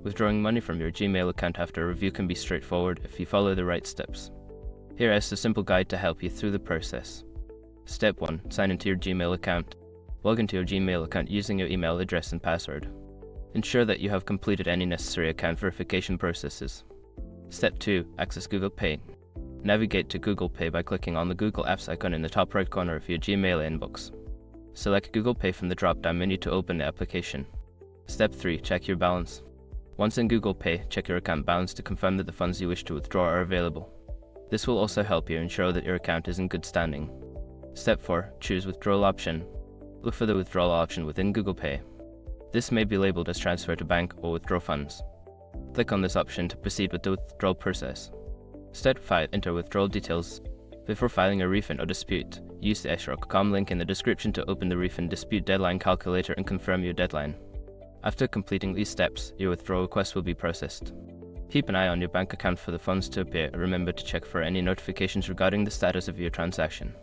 Withdrawing money from your Gmail account after a review can be straightforward if you follow the right steps. Here is a simple guide to help you through the process. Step 1. Sign into your Gmail account. Log into your Gmail account using your email address and password. Ensure that you have completed any necessary account verification processes. Step 2. Access Google Pay. Navigate to Google Pay by clicking on the Google Apps icon in the top right corner of your Gmail inbox. Select Google Pay from the drop-down menu to open the application. Step 3. Check your balance. Once in Google Pay, check your account balance to confirm that the funds you wish to withdraw are available. This will also help you ensure that your account is in good standing. Step 4. Choose Withdrawal option. Look for the withdrawal option within Google Pay. This may be labeled as Transfer to Bank or Withdraw Funds. Click on this option to proceed with the withdrawal process. Step 5. Enter withdrawal details. Before filing a refund or dispute, use the xrock.com link in the description to open the refund dispute deadline calculator and confirm your deadline. After completing these steps, your withdrawal request will be processed. Keep an eye on your bank account for the funds to appear and remember to check for any notifications regarding the status of your transaction.